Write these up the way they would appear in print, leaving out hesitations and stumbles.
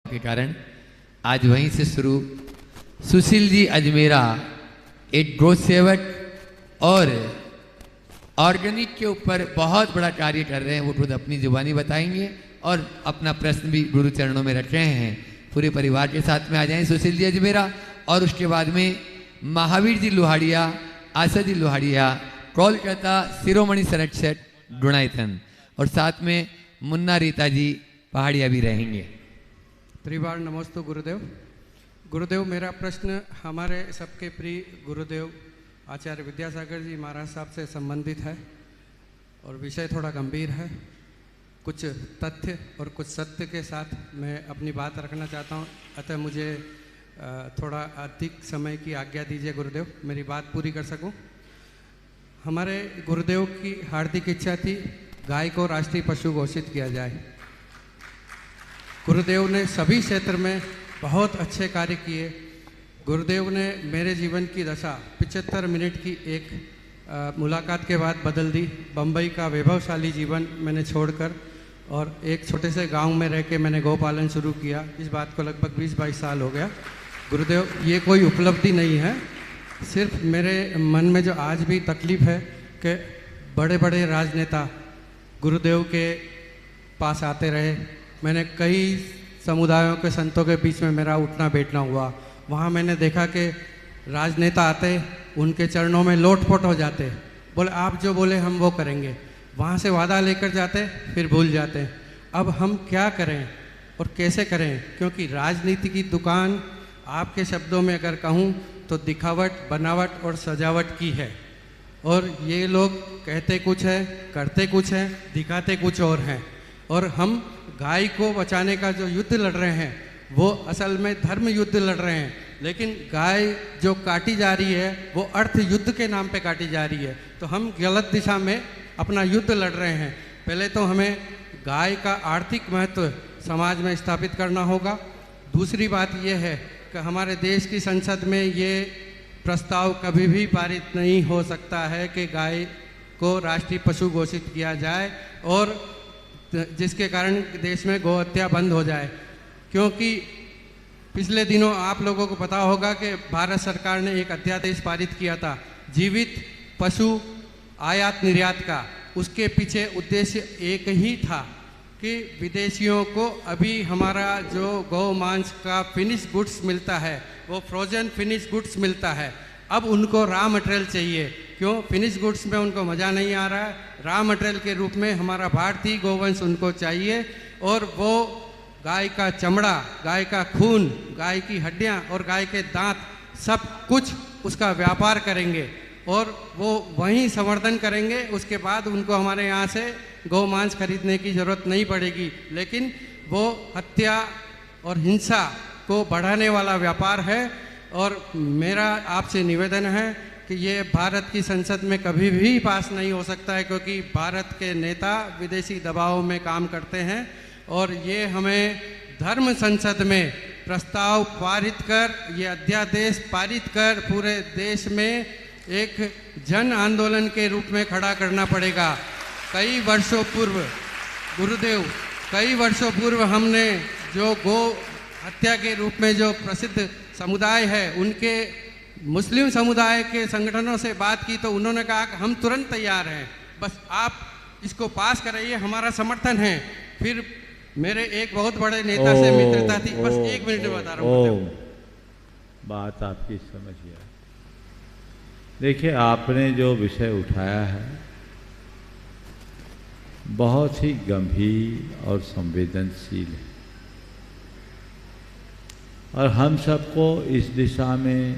के कारण आज वहीं से शुरू सुशील जी अजमेरा एक गौ सेवक और ऑर्गेनिक के ऊपर बहुत बड़ा कार्य कर रहे हैं। वो खुद अपनी जुबानी बताएंगे और अपना प्रश्न भी गुरु चरणों में रख रहे हैं। पूरे परिवार के साथ में आ जाएं सुशील जी अजमेरा, और उसके बाद में महावीर जी लोहाड़िया, आशा जी लोहाड़िया, कोलकाता शिरोमणि संरक्षक गुणायतन, और साथ में मुन्ना रीता जी पहाड़िया भी रहेंगे। परिवार नमस्ते गुरुदेव। गुरुदेव, मेरा प्रश्न हमारे सबके प्रिय गुरुदेव आचार्य विद्यासागर जी महाराज साहब से संबंधित है और विषय थोड़ा गंभीर है। कुछ तथ्य और कुछ सत्य के साथ मैं अपनी बात रखना चाहता हूँ, अतः मुझे थोड़ा अधिक समय की आज्ञा दीजिए गुरुदेव, मेरी बात पूरी कर सकूँ। हमारे गुरुदेव की हार्दिक इच्छा थी गाय को राष्ट्रीय पशु घोषित किया जाए। गुरुदेव ने सभी क्षेत्र में बहुत अच्छे कार्य किए। गुरुदेव ने मेरे जीवन की दशा 75 मिनट की एक मुलाकात के बाद बदल दी। बम्बई का वैभवशाली जीवन मैंने छोड़कर और एक छोटे से गांव में रह के मैंने गौपालन शुरू किया। इस बात को लगभग 20-22 साल हो गया। गुरुदेव, ये कोई उपलब्धि नहीं है, सिर्फ मेरे मन में जो आज भी तकलीफ़ है कि बड़े बड़े राजनेता गुरुदेव के पास आते रहे। मैंने कई समुदायों के संतों के बीच में मेरा उठना बैठना हुआ। वहाँ मैंने देखा कि राजनेता आते, उनके चरणों में लोटपोट हो जाते, बोले आप जो बोले हम वो करेंगे। वहाँ से वादा लेकर जाते, फिर भूल जाते। अब हम क्या करें और कैसे करें, क्योंकि राजनीति की दुकान आपके शब्दों में अगर कहूँ तो दिखावट, बनावट और सजावट की है। और ये लोग कहते कुछ है, करते कुछ है, दिखाते कुछ और हैं। और हम गाय को बचाने का जो युद्ध लड़ रहे हैं वो असल में धर्म युद्ध लड़ रहे हैं, लेकिन गाय जो काटी जा रही है वो अर्थ युद्ध के नाम पे काटी जा रही है। तो हम गलत दिशा में अपना युद्ध लड़ रहे हैं। पहले तो हमें गाय का आर्थिक महत्व समाज में स्थापित करना होगा। दूसरी बात यह है कि हमारे देश की संसद में ये प्रस्ताव कभी भी पारित नहीं हो सकता है कि गाय को राष्ट्रीय पशु घोषित किया जाए और जिसके कारण देश में गौ हत्या बंद हो जाए। क्योंकि पिछले दिनों आप लोगों को पता होगा कि भारत सरकार ने एक अध्यादेश पारित किया था जीवित पशु आयात निर्यात का। उसके पीछे उद्देश्य एक ही था कि विदेशियों को अभी हमारा जो गौ मांस का फिनिश गुड्स मिलता है वो फ्रोजन फिनिश गुड्स मिलता है, अब उनको रॉ मटेरियल चाहिए। क्यों? फिनिश गुड्स में उनको मज़ा नहीं आ रहा है, रॉ मटेरियल के रूप में हमारा भारतीय गोवंश उनको चाहिए। और वो गाय का चमड़ा, गाय का खून, गाय की हड्डियां और गाय के दांत सब कुछ उसका व्यापार करेंगे और वो वहीं संवर्धन करेंगे। उसके बाद उनको हमारे यहाँ से गौ मांस खरीदने की ज़रूरत नहीं पड़ेगी। लेकिन वो हत्या और हिंसा को बढ़ाने वाला व्यापार है। और मेरा आपसे निवेदन है कि ये भारत की संसद में कभी भी पास नहीं हो सकता है, क्योंकि भारत के नेता विदेशी दबाव में काम करते हैं। और ये हमें धर्म संसद में प्रस्ताव पारित कर, ये अध्यादेश पारित कर पूरे देश में एक जन आंदोलन के रूप में खड़ा करना पड़ेगा। कई वर्षों पूर्व गुरुदेव, कई वर्षों पूर्व हमने जो गौ हत्या के रूप में जो प्रसिद्ध समुदाय है उनके मुस्लिम समुदाय के संगठनों से बात की तो उन्होंने कहा कि हम तुरंत तैयार हैं, बस आप इसको पास कराइए, हमारा समर्थन है। फिर मेरे एक बहुत बड़े नेता से मित्रता थी। बस 1 मिनट में बता रहा हूँ। बात आपकी समझ गया। देखिए, आपने जो विषय उठाया है बहुत ही गंभीर और संवेदनशील है और हम सबको इस दिशा में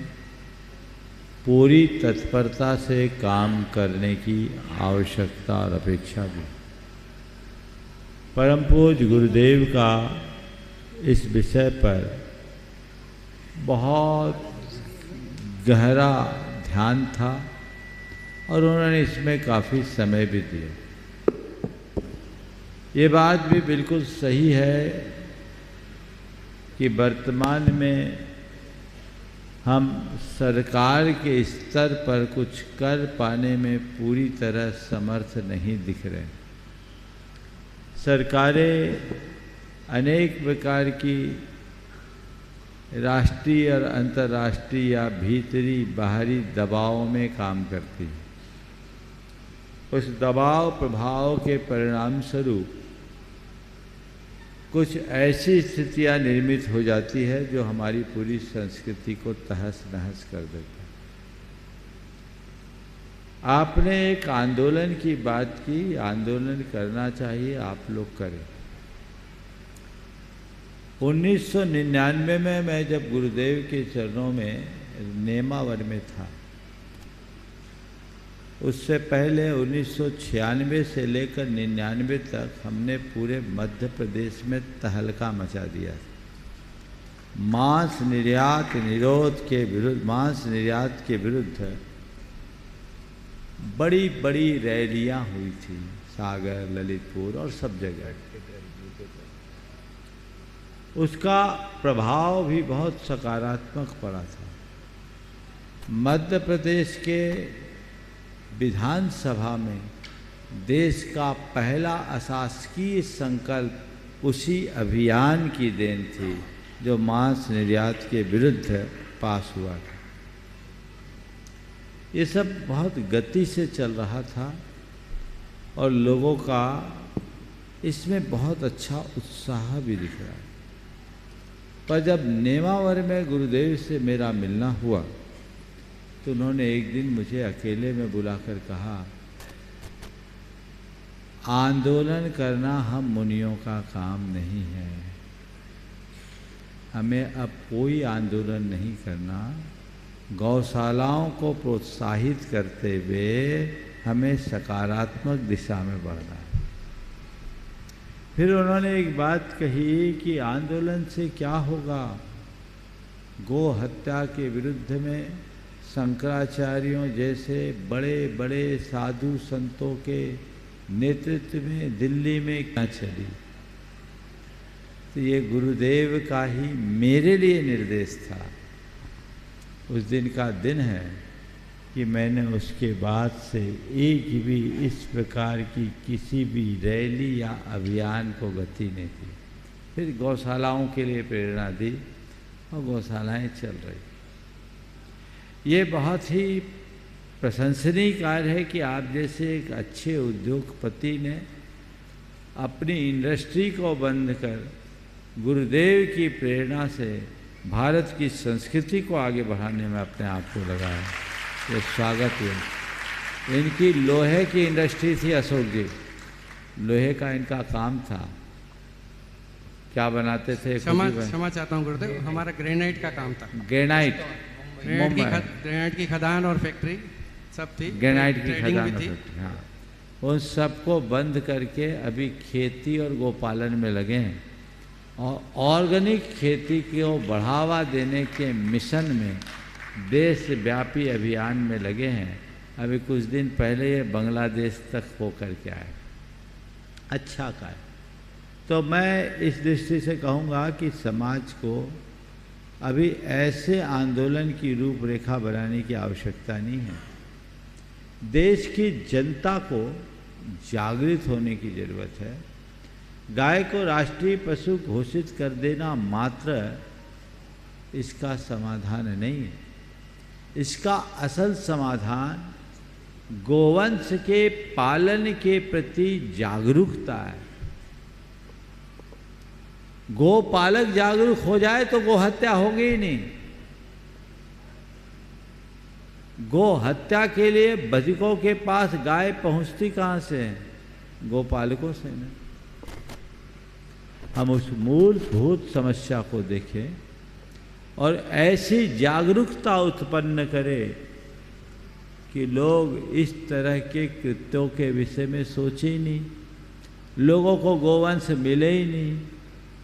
पूरी तत्परता से काम करने की आवश्यकता और अपेक्षा भी। परम पूज्य गुरुदेव का इस विषय पर बहुत गहरा ध्यान था और उन्होंने इसमें काफ़ी समय भी दिया। ये बात भी बिल्कुल सही है कि वर्तमान में हम सरकार के स्तर पर कुछ कर पाने में पूरी तरह समर्थ नहीं दिख रहे। सरकारें अनेक प्रकार की राष्ट्रीय और अंतर्राष्ट्रीय या भीतरी बाहरी दबाव में काम करती है। उस दबाव प्रभाव के परिणाम स्वरूप कुछ ऐसी स्थितियां निर्मित हो जाती है जो हमारी पूरी संस्कृति को तहस नहस कर देता है। आपने एक आंदोलन की बात की, आंदोलन करना चाहिए, आप लोग करें। 1999 में मैं जब गुरुदेव के चरणों में नेमावर में था, उससे पहले 1996 से लेकर 99 तक हमने पूरे मध्य प्रदेश में तहलका मचा दिया। मांस निर्यात निरोध के विरुद्ध, मांस निर्यात के विरुद्ध बड़ी बड़ी रैलियां हुई थी, सागर, ललितपुर और सब जगह। उसका प्रभाव भी बहुत सकारात्मक पड़ा था। मध्य प्रदेश के विधानसभा में देश का पहला अशासकीय संकल्प उसी अभियान की देन थी जो मांस निर्यात के विरुद्ध पास हुआ था। ये सब बहुत गति से चल रहा था और लोगों का इसमें बहुत अच्छा उत्साह भी दिख रहा है। पर जब नेमावर में गुरुदेव से मेरा मिलना हुआ तो उन्होंने एक दिन मुझे अकेले में बुलाकर कहा, आंदोलन करना हम मुनियों का काम नहीं है, हमें अब कोई आंदोलन नहीं करना, गौशालाओं को प्रोत्साहित करते हुए हमें सकारात्मक दिशा में बढ़ना है। फिर उन्होंने एक बात कही कि आंदोलन से क्या होगा, गो हत्या के विरुद्ध में शंकराचार्यों जैसे बड़े बड़े साधु संतों के नेतृत्व में दिल्ली में क्या चली। तो ये गुरुदेव का ही मेरे लिए निर्देश था। उस दिन का दिन है कि मैंने उसके बाद से एक भी इस प्रकार की किसी भी रैली या अभियान को गति नहीं दी। फिर गौशालाओं के लिए प्रेरणा दी और गौशालाएं चल रही। ये बहुत ही प्रशंसनीय कार्य है कि आप जैसे एक अच्छे उद्योगपति ने अपनी इंडस्ट्री को बंद कर गुरुदेव की प्रेरणा से भारत की संस्कृति को आगे बढ़ाने में अपने आप को लगाया। ये स्वागत है। इनकी लोहे की इंडस्ट्री थी, अशोक जी, लोहे का इनका काम था। क्या बनाते थे? क्षमा चाहता हूँ गुरुदेव, हमारा ग्रेनाइट का काम था। ग्रेनाइट की खदान और फैक्ट्री सब थी, ग्रेनाइट की खदान थी। हाँ, उन सबको बंद करके अभी खेती और गोपालन में लगे हैं और ऑर्गेनिक खेती को बढ़ावा देने के मिशन में देशव्यापी अभियान में लगे हैं। अभी कुछ दिन पहले ये बांग्लादेश तक होकर के आए। अच्छा कार्य। तो मैं इस दृष्टि से कहूँगा कि समाज को अभी ऐसे आंदोलन की रूपरेखा बनाने की आवश्यकता नहीं है। देश की जनता को जागृत होने की जरूरत है। गाय को राष्ट्रीय पशु घोषित कर देना मात्र इसका समाधान नहीं है। इसका असल समाधान गोवंश के पालन के प्रति जागरूकता है। गोपालक जागरूक हो जाए तो गो हत्या होगी ही नहीं। गो हत्या के लिए बधिकों के पास गाय पहुंचती कहाँ से है? गोपालकों से नहीं। हम उस मूलभूत समस्या को देखें और ऐसी जागरूकता उत्पन्न करें कि लोग इस तरह के कृत्यों के विषय में सोचे ही नहीं, लोगों को गोवंश मिले ही नहीं,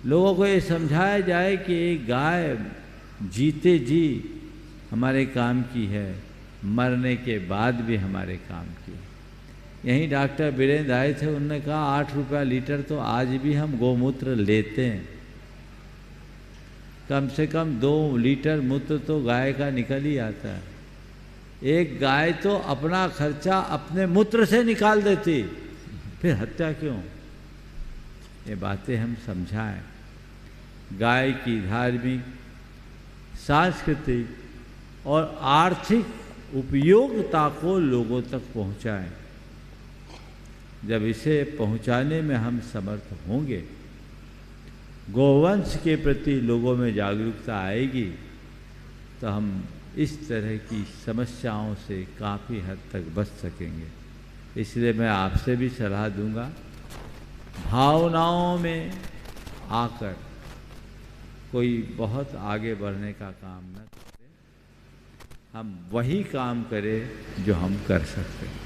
लोगों को ये समझाया जाए कि एक गाय जीते जी हमारे काम की है, मरने के बाद भी हमारे काम की है। यहीं डॉक्टर वीरेंद्र आए थे, उन्होंने कहा 8 रुपया लीटर तो आज भी हम गोमूत्र लेते हैं। कम से कम 2 लीटर मूत्र तो गाय का निकल ही आता है। एक गाय तो अपना खर्चा अपने मूत्र से निकाल देती, फिर हत्या क्यों? ये बातें हम समझाएं। गाय की धार्मिक, सांस्कृतिक और आर्थिक उपयोगिता को लोगों तक पहुंचाएं। जब इसे पहुंचाने में हम समर्थ होंगे, गोवंश के प्रति लोगों में जागरूकता आएगी, तो हम इस तरह की समस्याओं से काफ़ी हद तक बच सकेंगे। इसलिए मैं आपसे भी सलाह दूंगा, भावनाओं में आकर कोई बहुत आगे बढ़ने का काम न करें, हम वही काम करें जो हम कर सकते हैं।